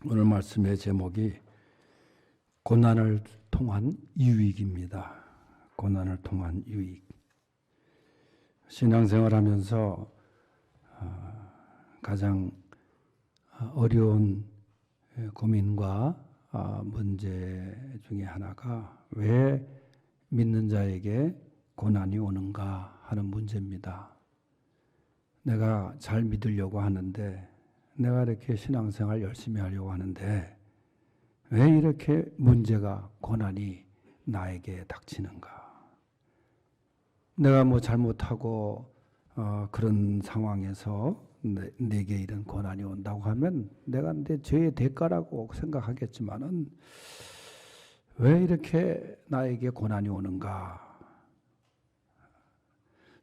오늘 말씀의 제목이 고난을 통한 유익입니다. 고난을 통한 유익. 신앙생활하면서 가장 어려운 고민과 문제 중에 하나가 왜 믿는 자에게 고난이 오는가 하는 문제입니다. 내가 잘 믿으려고 하는데, 내가 이렇게 신앙생활 열심히 하려고 하는데 왜 이렇게 문제가, 고난이 나에게 닥치는가? 내가 뭐 잘못하고 그런 상황에서 내게 이런 고난이 온다고 하면 내가 내 죄의 대가라고 생각하겠지만은 왜 이렇게 나에게 고난이 오는가?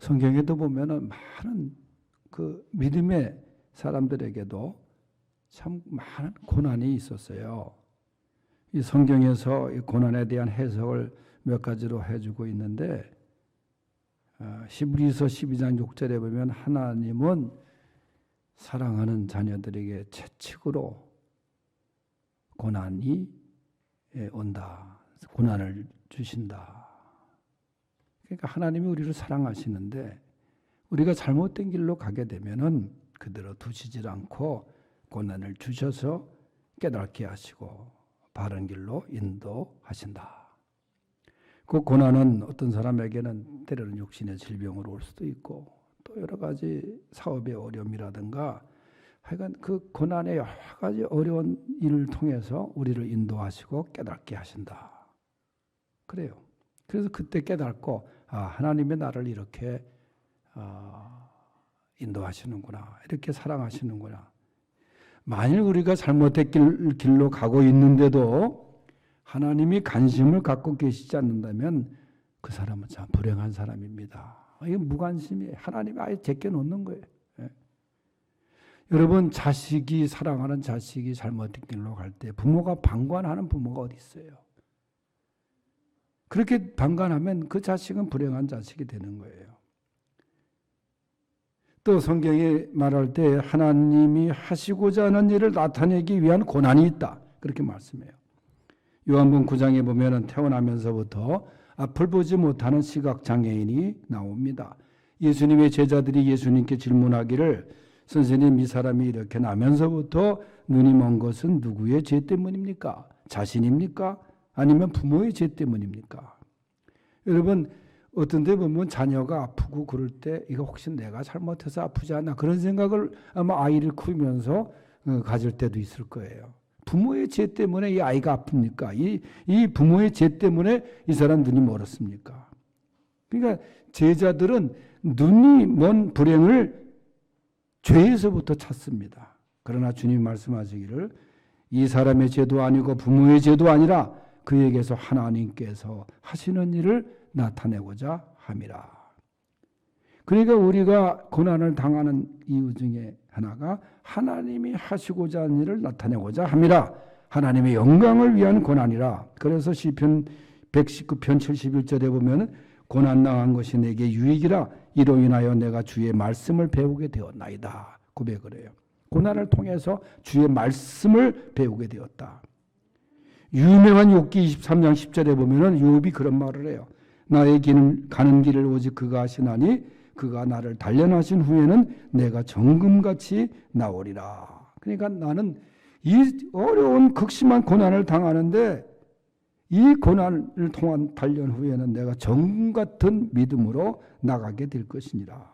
성경에도 보면은 많은 그 믿음의 사람들에게도 참 많은 고난이 있었어요. 이 성경에서 이 고난에 대한 해석을 몇 가지로 해주고 있는데, 히브리서 12장 6절에 보면 하나님은 사랑하는 자녀들에게 채찍으로 고난이 온다. 고난을 주신다. 그러니까 하나님이 우리를 사랑하시는데 우리가 잘못된 길로 가게 되면은 그대로 두시질 않고 고난을 주셔서 깨닫게 하시고 바른 길로 인도하신다. 그 고난은 어떤 사람에게는 때로는 육신의 질병으로 올 수도 있고 또 여러 가지 사업의 어려움이라든가 하여간 그 고난의 여러 가지 어려운 일을 통해서 우리를 인도하시고 깨닫게 하신다. 그래요. 그래서 그때 깨닫고 하나님이 나를 이렇게 인도하시는구나, 이렇게 사랑하시는구나. 만일 우리가 잘못된 길로 가고 있는데도 하나님이 관심을 갖고 계시지 않는다면 그 사람은 참 불행한 사람입니다. 이게 무관심이, 하나님이 아예 제껴놓는 거예요. 여러분, 사랑하는 자식이 잘못된 길로 갈 때 부모가 방관하는 부모가 어디 있어요? 그렇게 방관하면 그 자식은 불행한 자식이 되는 거예요. 또 성경이 말할 때 하나님이 하시고자 하는 일을 나타내기 위한 고난이 있다, 그렇게 말씀해요. 요한복음 9장에 보면 태어나면서부터 앞을 보지 못하는 시각장애인이 나옵니다. 예수님의 제자들이 예수님께 질문하기를, 선생님, 이 사람이 이렇게 나면서부터 눈이 먼 것은 누구의 죄 때문입니까? 자신입니까? 아니면 부모의 죄 때문입니까? 여러분, 어떤 데 보면 자녀가 아프고 그럴 때 이거 혹시 내가 잘못해서 아프지 않나, 그런 생각을 아마 아이를 키우면서 가질 때도 있을 거예요. 부모의 죄 때문에 이 아이가 아픕니까? 이 부모의 죄 때문에 이 사람 눈이 멀었습니까? 그러니까 제자들은 눈이 먼 불행을 죄에서부터 찾습니다. 그러나 주님 말씀하시기를 이 사람의 죄도 아니고 부모의 죄도 아니라 그에게서 하나님께서 하시는 일을 나타내고자 함이라. 그러니까 우리가 고난을 당하는 이유 중에 하나가 하나님이 하시고자 하는 일을 나타내고자 함이라. 하나님의 영광을 위한 고난이라. 그래서 시편 119편 71절에 보면 고난당한 것이 내게 유익이라. 이로 인하여 내가 주의 말씀을 배우게 되었나이다, 고백을 해요. 고난을 통해서 주의 말씀을 배우게 되었다. 유명한 욥기 23장 10절에 보면 욥이 그런 말을 해요. 나의 가는 길을 오직 그가 하시나니 그가 나를 단련하신 후에는 내가 정금같이 나오리라. 그러니까 나는 이 어려운 극심한 고난을 당하는데 이 고난을 통한 단련 후에는 내가 정금 같은 믿음으로 나가게 될 것이니라.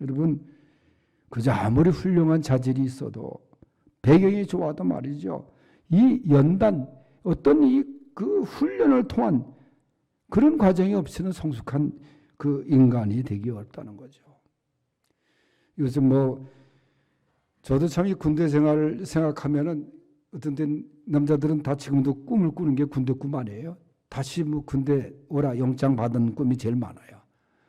여러분, 그저 아무리 훌륭한 자질이 있어도, 배경이 좋아도 말이죠, 이 연단, 어떤 그 훈련을 통한 그런 과정이 없이는 성숙한 그 인간이 되기 어렵다는 거죠. 요즘 저도 참 이 군대 생활을 생각하면은 어떤 때 남자들은 다 지금도 꿈을 꾸는 게 군대 꿈 아니에요? 다시 군대 오라 영장 받은 꿈이 제일 많아요.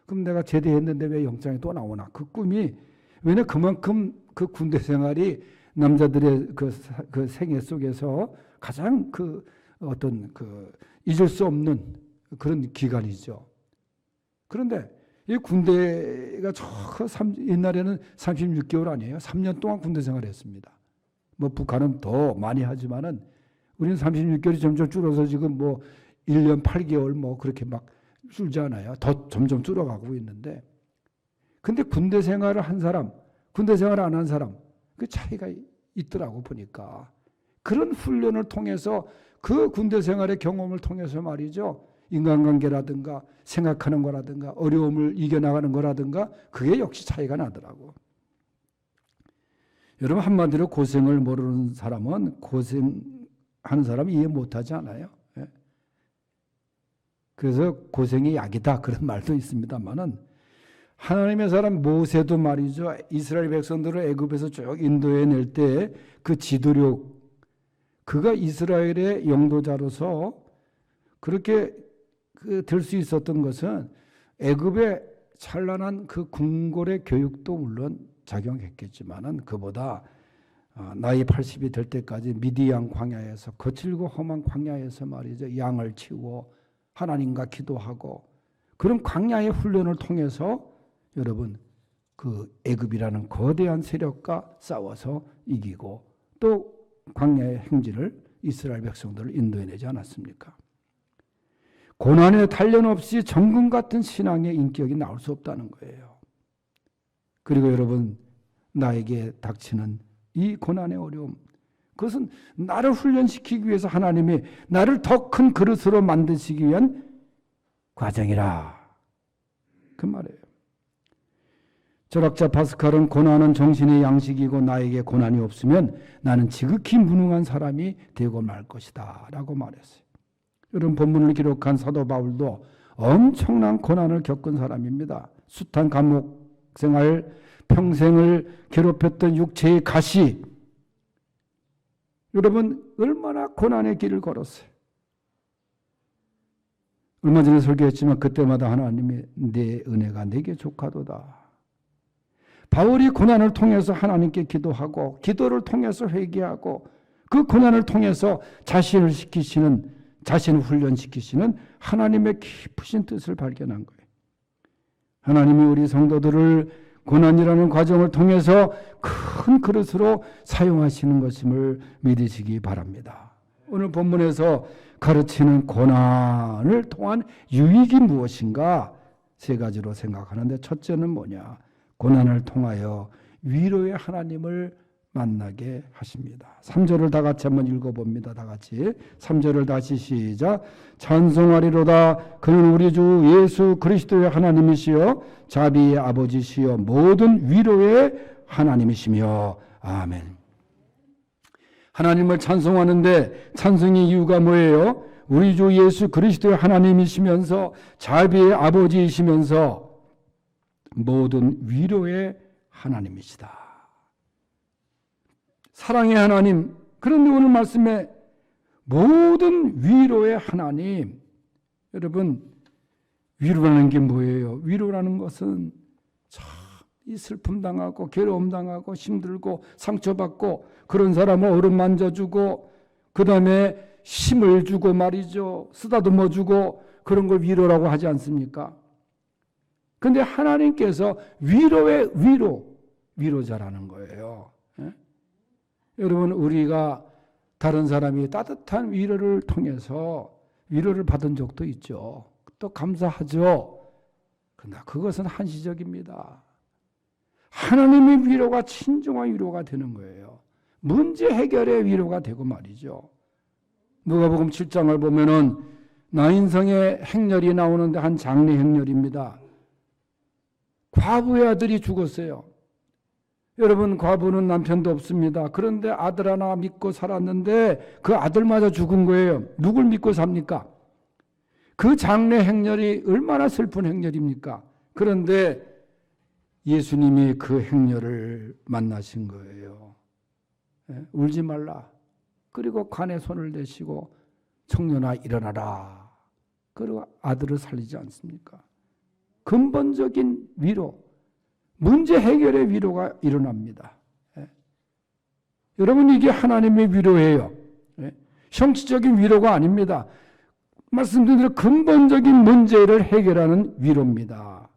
그럼 내가 제대했는데 왜 영장이 또 나오나? 그 꿈이, 왜냐 그만큼 그 군대 생활이 남자들의 그 생애 속에서 가장 잊을 수 없는 그런 기간이죠. 그런데 이 군대가 옛날에는 36개월 아니에요? 3년 동안 군대 생활을 했습니다. 뭐 북한은 더 많이 하지만은 우리는 36개월이 점점 줄어서 지금 뭐 1년 8개월 뭐 그렇게 막 줄잖아요. 더 점점 줄어가고 있는데, 근데 군대 생활을 한 사람, 군대 생활을 안 한 사람, 그 차이가 있더라고 보니까. 그런 훈련을 통해서 그 군대 생활의 경험을 통해서 말이죠. 인간관계라든가 생각하는 거라든가 어려움을 이겨나가는 거라든가 그게 역시 차이가 나더라고. 여러분, 한마디로 고생을 모르는 사람은 고생하는 사람 이해 못하지 않아요? 예? 그래서 고생이 약이다 그런 말도 있습니다만은, 하나님의 사람 모세도 말이죠. 이스라엘 백성들을 애굽에서 쭉 인도해 낼 때 그 지도력, 그가 이스라엘의 영도자로서 그렇게 될 수 있었던 것은 애굽의 찬란한 그 궁궐의 교육도 물론 작용했겠지만은, 그보다 나이 80이 될 때까지 미디안 광야에서, 거칠고 험한 광야에서 말이죠, 양을 치고 하나님과 기도하고 그런 광야의 훈련을 통해서 여러분 그 애굽이라는 거대한 세력과 싸워서 이기고 또 광야의 행진을 이스라엘 백성들을 인도해내지 않았습니까? 고난에 단련 없이 정금 같은 신앙의 인격이 나올 수 없다는 거예요. 그리고 여러분, 나에게 닥치는 이 고난의 어려움, 그것은 나를 훈련시키기 위해서 하나님이 나를 더 큰 그릇으로 만드시기 위한 과정이라, 그 말이에요. 철학자 파스칼은 고난은 정신의 양식이고 나에게 고난이 없으면 나는 지극히 무능한 사람이 되고 말 것이다 라고 말했어요. 이런 본문을 기록한 사도 바울도 엄청난 고난을 겪은 사람입니다. 숱한 감옥 생활, 평생을 괴롭혔던 육체의 가시, 여러분 얼마나 고난의 길을 걸었어요. 얼마 전에 설교했지만 그때마다 하나님이 내 은혜가 내게 족하도다. 바울이 고난을 통해서 하나님께 기도하고 기도를 통해서 회개하고 그 고난을 통해서 자신을 훈련시키시는 하나님의 깊으신 뜻을 발견한 거예요. 하나님이 우리 성도들을 고난이라는 과정을 통해서 큰 그릇으로 사용하시는 것임을 믿으시기 바랍니다. 오늘 본문에서 가르치는 고난을 통한 유익이 무엇인가 세 가지로 생각하는데, 첫째는 뭐냐? 고난을 통하여 위로의 하나님을 만나게 하십니다. 3절을 다 같이 한번 읽어봅니다. 다 같이 3절을 다시 시작. 찬송하리로다. 그는 우리 주 예수 그리스도의 하나님이시여 자비의 아버지시여 모든 위로의 하나님이시며 아멘. 하나님을 찬송하는데 찬송의 이유가 뭐예요? 우리 주 예수 그리스도의 하나님이시면서 자비의 아버지이시면서 모든 위로의 하나님이시다. 사랑의 하나님. 그런데 오늘 말씀에 모든 위로의 하나님. 여러분, 위로라는 게 뭐예요? 위로라는 것은 참 이 슬픔 당하고 괴로움 당하고 힘들고 상처받고 그런 사람을 어루만져주고 그 다음에 힘을 주고 말이죠. 쓰다듬어 주고 그런 걸 위로라고 하지 않습니까? 그런데 하나님께서 위로의 위로자라는 거예요. 예? 여러분, 우리가 다른 사람이 따뜻한 위로를 통해서 위로를 받은 적도 있죠. 또 감사하죠. 그러나 그것은 한시적입니다. 하나님의 위로가 진정한 위로가 되는 거예요. 문제 해결의 위로가 되고 말이죠. 누가복음 7장을 보면은 나인성의 행렬이 나오는데 한 장례 행렬입니다. 과부의 아들이 죽었어요. 여러분, 과부는 남편도 없습니다. 그런데 아들 하나 믿고 살았는데 그 아들마저 죽은 거예요. 누굴 믿고 삽니까? 그 장례 행렬이 얼마나 슬픈 행렬입니까? 그런데 예수님이 그 행렬을 만나신 거예요. 울지 말라. 그리고 관에 손을 대시고 청년아 일어나라. 그리고 아들을 살리지 않습니까? 근본적인 위로, 문제 해결의 위로가 일어납니다. 여러분, 이게 하나님의 위로예요. 형식적인 위로가 아닙니다. 말씀드린 대로 근본적인 문제를 해결하는 위로입니다.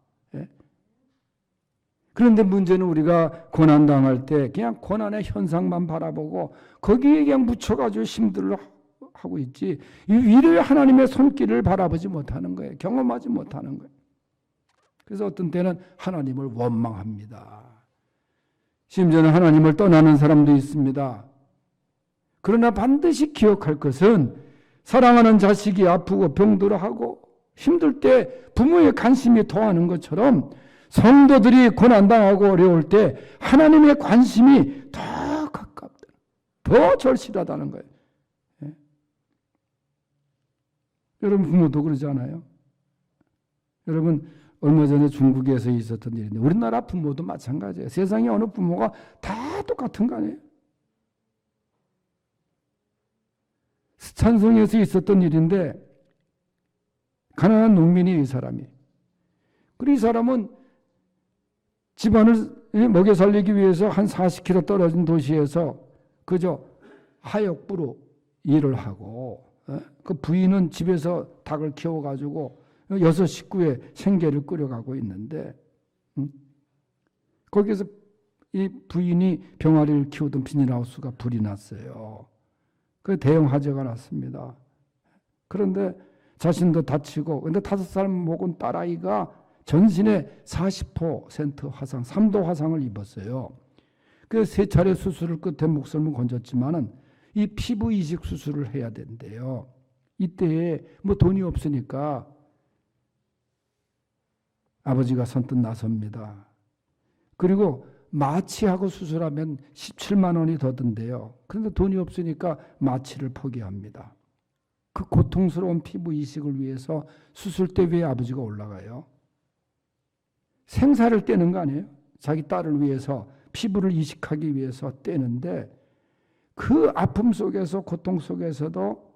그런데 문제는 우리가 고난당할 때 그냥 고난의 현상만 바라보고 거기에 그냥 묻혀가지고 힘들어 하고 있지, 이 위로의 하나님의 손길을 바라보지 못하는 거예요. 경험하지 못하는 거예요. 그래서 어떤 때는 하나님을 원망합니다. 심지어는 하나님을 떠나는 사람도 있습니다. 그러나 반드시 기억할 것은 사랑하는 자식이 아프고 병들어하고 힘들 때 부모의 관심이 더하는 것처럼 성도들이 고난당하고 어려울 때 하나님의 관심이 더 가깝다, 더 절실하다는 거예요. 예? 여러분 부모도 그러지 않아요? 여러분 얼마 전에 중국에서 있었던 일인데 우리나라 부모도 마찬가지예요. 세상에 어느 부모가 다 똑같은 거 아니에요? 스촨성에서 있었던 일인데 가난한 농민이 이 사람이. 그리고 이 사람은 집안을 먹여 살리기 위해서 한 40km 떨어진 도시에서 그저 하역부로 일을 하고, 그 부인은 집에서 닭을 키워가지고 6 식구의 생계를 끌어가고 있는데, 거기서 이 부인이 병아리를 키우던 비닐하우스가 불이 났어요. 그 대형 화재가 났습니다. 그런데 자신도 다치고, 근데 5살 먹은 딸아이가 전신에 40% 화상, 3도 화상을 입었어요. 그 3차례 수술을 끝에 목숨을 건졌지만은 이 피부 이식 수술을 해야 된대요. 이때에 뭐 돈이 없으니까 아버지가 선뜻 나섭니다. 그리고 마취하고 수술하면 17만 원이 더 든대요. 그런데 돈이 없으니까 마취를 포기합니다. 그 고통스러운 피부 이식을 위해서 수술대 위에 아버지가 올라가요. 생사를 떼는 거 아니에요? 자기 딸을 위해서 피부를 이식하기 위해서 떼는데 그 아픔 속에서 고통 속에서도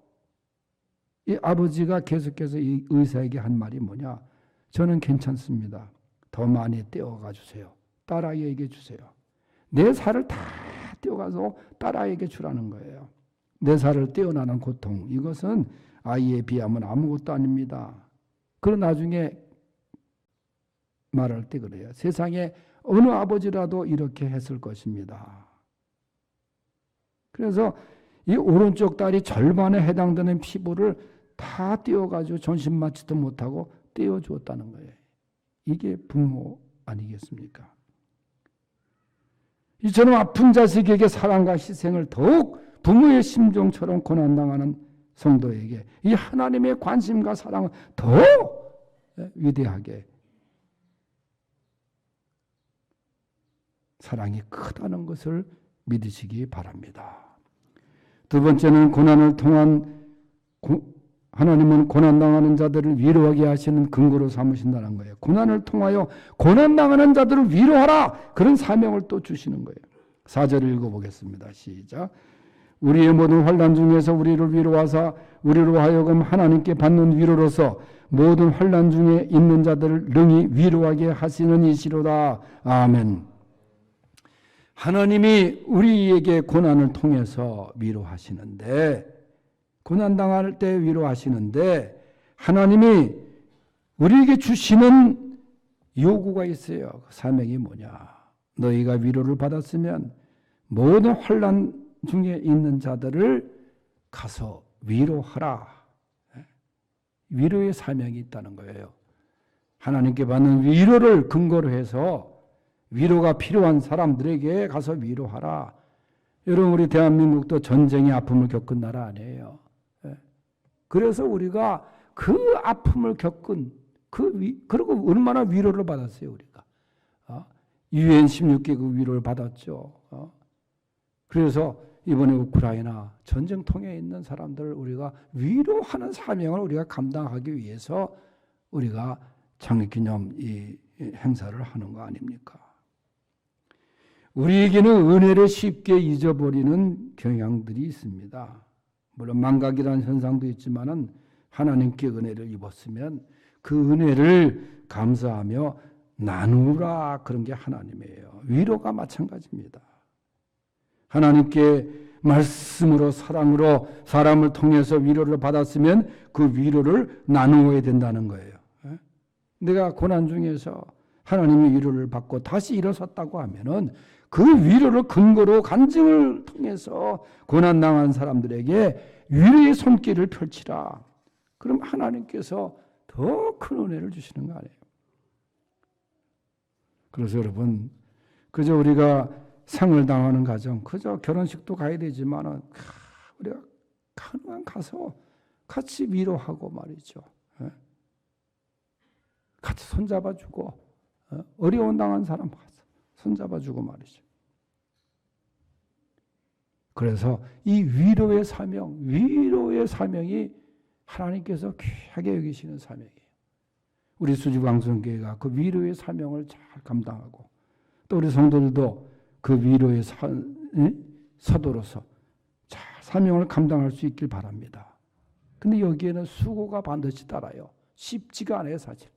이 아버지가 계속해서 이 의사에게 한 말이 뭐냐? 저는 괜찮습니다. 더 많이 떼어가 주세요. 딸아이에게 주세요. 내 살을 다 떼어가서 딸아이에게 주라는 거예요. 내 살을 떼어나는 고통, 이것은 아이에 비하면 아무것도 아닙니다. 그런 나중에 말할 때 그래요. 세상에 어느 아버지라도 이렇게 했을 것입니다. 그래서 이 오른쪽 다리 절반에 해당되는 피부를 다 떼어가지고 전신 마취도 못하고 떼어주었다는 거예요. 이게 부모 아니겠습니까? 이처럼 아픈 자식에게 사랑과 희생을 더욱 부모의 심정처럼 고난당하는 성도에게 이 하나님의 관심과 사랑은 더 위대하게, 사랑이 크다는 것을 믿으시기 바랍니다. 두 번째는 고난을 통한 하나님은 고난당하는 자들을 위로하게 하시는 근거로 삼으신다는 거예요. 고난을 통하여 고난당하는 자들을 위로하라, 그런 사명을 또 주시는 거예요. 4절을 읽어보겠습니다. 시작. 우리의 모든 환난 중에서 우리를 위로하사 우리로 하여금 하나님께 받는 위로로서 모든 환난 중에 있는 자들을 능히 위로하게 하시는 이시로다. 아멘. 하나님이 우리에게 고난을 통해서 위로하시는데, 고난당할 때 위로하시는데 하나님이 우리에게 주시는 요구가 있어요. 그 사명이 뭐냐? 너희가 위로를 받았으면 모든 환난 중에 있는 자들을 가서 위로하라. 위로의 사명이 있다는 거예요. 하나님께 받는 위로를 근거로 해서 위로가 필요한 사람들에게 가서 위로하라. 여러분, 우리 대한민국도 전쟁의 아픔을 겪은 나라 아니에요. 그래서 우리가 그 아픔을 겪은 그리고 얼마나 위로를 받았어요, 우리가. UN 16개국 위로를 받았죠. 그래서 이번에 우크라이나 전쟁통에 있는 사람들을 우리가 위로하는 사명을 우리가 감당하기 위해서 우리가 창립기념 이 행사를 하는 거 아닙니까? 우리에게는 은혜를 쉽게 잊어버리는 경향들이 있습니다. 물론 망각이라는 현상도 있지만은 하나님께 은혜를 입었으면 그 은혜를 감사하며 나누라, 그런 게 하나님이에요. 위로가 마찬가지입니다. 하나님께 말씀으로 사랑으로 사람을 통해서 위로를 받았으면 그 위로를 나누어야 된다는 거예요. 내가 고난 중에서 하나님의 위로를 받고 다시 일어섰다고 하면은 그 위로를 근거로 간증을 통해서 고난당한 사람들에게 위로의 손길을 펼치라. 그럼 하나님께서 더 큰 은혜를 주시는 거 아니에요. 그래서 여러분, 그저 우리가 상을 당하는 가정, 그저 결혼식도 가야 되지만은 우리가 가능한 가서 같이 위로하고 말이죠. 같이 손잡아주고 어려운 당한 사람 가서 손잡아주고 말이죠. 그래서 이 위로의 사명이 하나님께서 귀하게 여기시는 사명이에요. 우리 수지방송교회가 그 위로의 사명을 잘 감당하고 또 우리 성도들도 그 위로의 사도로서 잘 사명을 감당할 수 있길 바랍니다. 근데 여기에는 수고가 반드시 따라요. 쉽지가 않아요, 사실.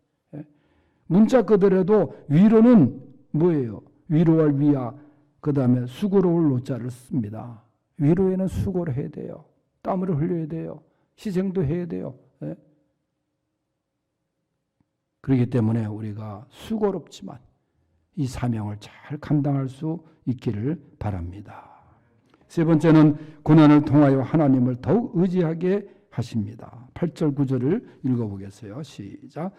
문자 그대로도 위로는 뭐예요? 위로할 위야, 그 다음에 수고로울 노자를 씁니다. 위로에는 수고를 해야 돼요. 땀을 흘려야 돼요. 희생도 해야 돼요. 그렇기 때문에 우리가 수고롭지만 이 사명을 잘 감당할 수 있기를 바랍니다. 세 번째는 고난을 통하여 하나님을 더욱 의지하게 하십니다. 8절 9절을 읽어보겠어요. 시작.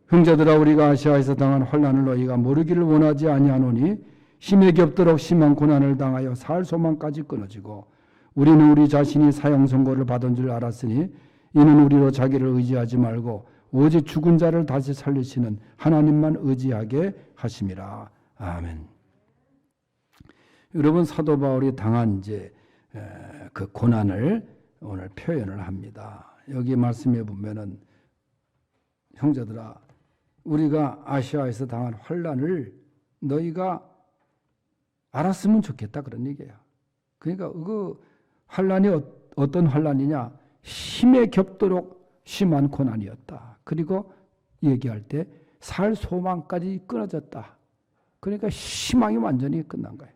형제들아, 우리가 아시아에서 당한 환난을 너희가 모르기를 원하지 아니하노니 힘에 겹도록 심한 고난을 당하여 살 소망까지 끊어지고 우리는 우리 자신이 사형 선고를 받은 줄 알았으니 이는 우리로 자기를 의지하지 말고 오직 죽은 자를 다시 살리시는 하나님만 의지하게 하심이라. 아멘. 여러분, 사도 바울이 당한 이제 그 고난을 오늘 표현을 합니다. 여기 말씀해 보면은 형제들아, 우리가 아시아에서 당한 환난을 너희가 알았으면 좋겠다, 그런 얘기예요. 그러니까 그 환난이 어떤 환난이냐? 힘에 겹도록 심한 고난이었다. 그리고 얘기할 때 살 소망까지 끊어졌다. 그러니까 희망이 완전히 끝난 거예요.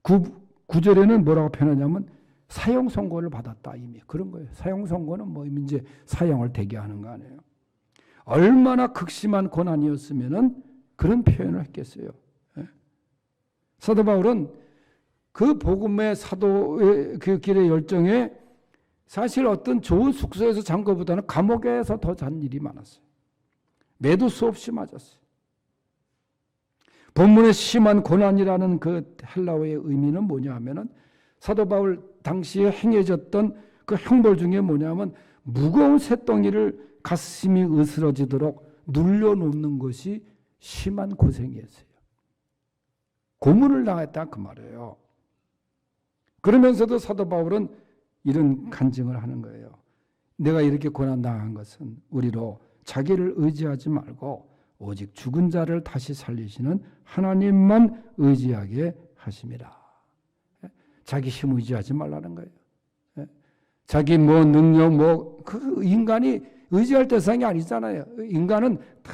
9절에는 뭐라고 표현하냐면 사형 선고를 받았다, 이미. 그런 거예요. 사형 선고는 뭐 이제 사형을 대기하는 거 아니에요. 얼마나 극심한 고난이었으면은 그런 표현을 했겠어요. 사도 바울은 그 복음의 사도의 그 길의 열정에 사실 어떤 좋은 숙소에서 잔 것보다는 감옥에서 더 잔 일이 많았어요. 매도 수없이 맞았어요. 본문의 심한 고난이라는 그 헬라어의 의미는 뭐냐 하면은 사도 바울 당시에 행해졌던 그 형벌 중에 뭐냐면 무거운 쇳덩이를 가슴이 으스러지도록 눌려놓는 것이 심한 고생이었어요. 고문을 당했다, 그 말이에요. 그러면서도 사도 바울은 이런 간증을 하는 거예요. 내가 이렇게 고난당한 것은 우리로 자기를 의지하지 말고 오직 죽은 자를 다시 살리시는 하나님만 의지하게 하심이라. 자기 힘 의지하지 말라는 거예요. 자기 뭐 능력 그 인간이 의지할 대상이 아니잖아요. 인간은 다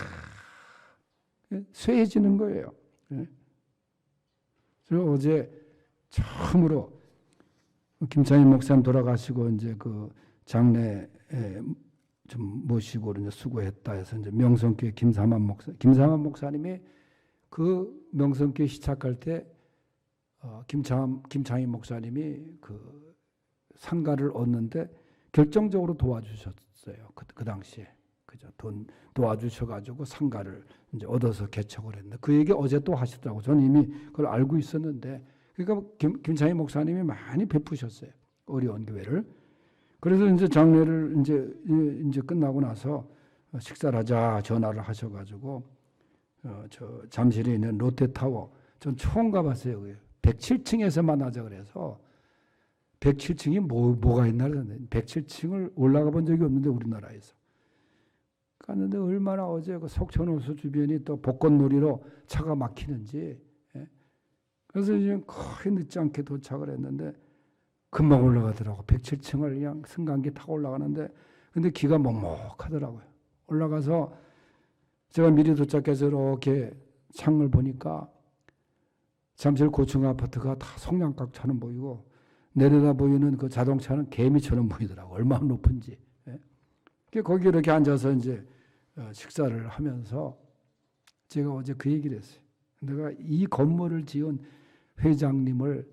쇠해지는 거예요. 그래서 어제 처음으로 김창희 목사님 돌아가시고 이제 그 장례에 좀 모시고 이제 수고했다 해서 이제 명성교회 김상환 목사님이 그 명성교회 시작할 때 김창희 목사님이 그 상가를 얻는데 결정적으로 도와주셨어요. 그 당시에 그죠? 돈 도와주셔가지고 상가를 이제 얻어서 개척을 했는데 그 얘기 어제 또 하시더라고. 저는 이미 그걸 알고 있었는데 그러니까 김창희 목사님이 많이 베푸셨어요. 어려운 교회를. 그래서 이제 장례를 이제 끝나고 나서 식사를 하자 전화를 하셔가지고 저 잠실에 있는 롯데타워 전 처음 가봤어요. 107층에서 만나자 그래서 107층이 뭐가 있나 그랬는데 107층을 올라가 본 적이 없는데 우리나라에서 갔는데 얼마나 어제 그 속천호수 주변이 또 벚꽃놀이로 차가 막히는지. 그래서 이제 거의 늦지 않게 도착을 했는데 금방 올라가더라고. 107층을 그냥 승강기 타고 올라가는데 근데 기가 먹먹하더라고요. 올라가서 제가 미리 도착해서 이렇게 창을 보니까 잠실 고층 아파트가 다 성냥각처럼 보이고 내려다 보이는 그 자동차는 개미처럼 보이더라고. 얼마나 높은지. 거기 이렇게 앉아서 이제 식사를 하면서 제가 어제 그 얘기를 했어요. 내가 이 건물을 지은 회장님을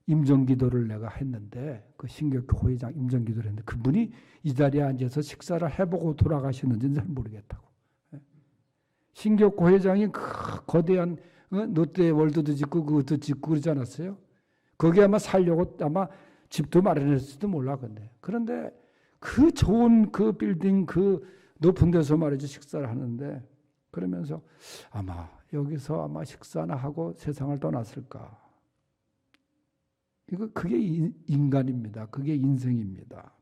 임정기도를 내가 했는데 그 신격교 회장 임정기도를 했는데 그분이 이 자리에 앉아서 식사를 해보고 돌아가시는지는 잘 모르겠다고. 신격교 회장이 그 거대한 롯데월드도 짓고 그것도 짓고 그러지 않았어요? 거기 아마 살려고 아마 집도 마련했을지도 몰라. 그런데 그 좋은 그 빌딩 그 높은 데서 말이죠 식사를 하는데 그러면서 아마 여기서 아마 식사나 하고 세상을 떠났을까. 그게 인간입니다. 그게 인생입니다.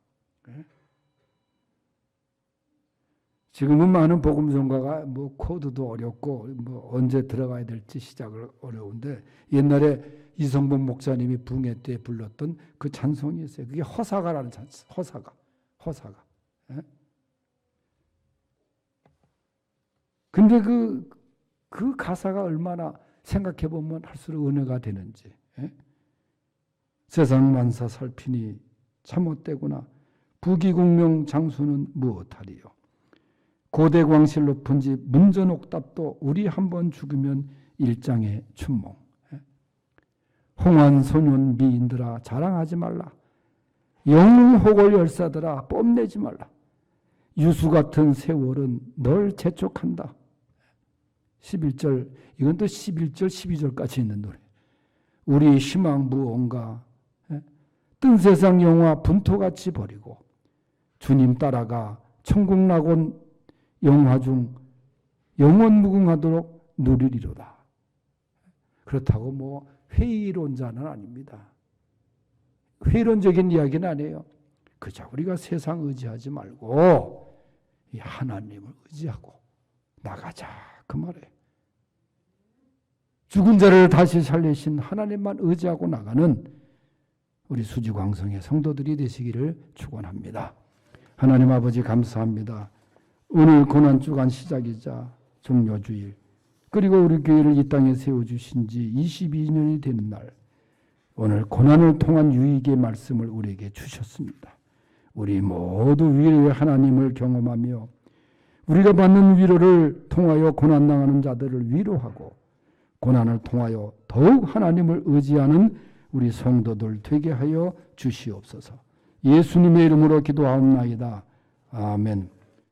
지금은 많은 복음성가가 뭐 코드도 어렵고 뭐 언제 들어가야 될지 시작을 어려운데 옛날에 이성범 목사님이 붕해 때 불렀던 그 찬송이 있어요. 그게 허사가라는 찬송. 허사가. 근데 그 가사가 얼마나 생각해 보면 할수록 은혜가 되는지. 세상 만사 살피니 참못되구나. 부귀공명 장수는 무엇하리요. 고대광실 높은 집 문전옥답도 우리 한번 죽으면 일장의 춘몽. 홍안소년 미인들아 자랑하지 말라. 영웅호골 열사들아 뽐내지 말라. 유수 같은 세월은 널 재촉한다. 11절 이건 또 11절 12절까지 있는 노래. 우리 희망 무언가 뜬 세상 영화 분토같이 버리고 주님 따라가 천국 낙원 영화 중 영원 무궁하도록 누리리로다. 그렇다고 뭐 회의론자는 아닙니다. 회의론적인 이야기는 아니에요. 그저 우리가 세상 의지하지 말고 이 하나님을 의지하고 나가자 그 말이에요. 죽은 자를 다시 살리신 하나님만 의지하고 나가는 우리 수지광성의 성도들이 되시기를 축원합니다. 하나님 아버지 감사합니다. 오늘 고난주간 시작이자 종료주일 그리고 우리 교회를 이 땅에 세워주신 지 22년이 되는 날 오늘 고난을 통한 유익의 말씀을 우리에게 주셨습니다. 우리 모두 위로의 하나님을 경험하며 우리가 받는 위로를 통하여 고난당하는 자들을 위로하고 고난을 통하여 더욱 하나님을 의지하는 우리 성도들 되게 하여 주시옵소서. 예수님의 이름으로 기도하옵나이다. 아멘.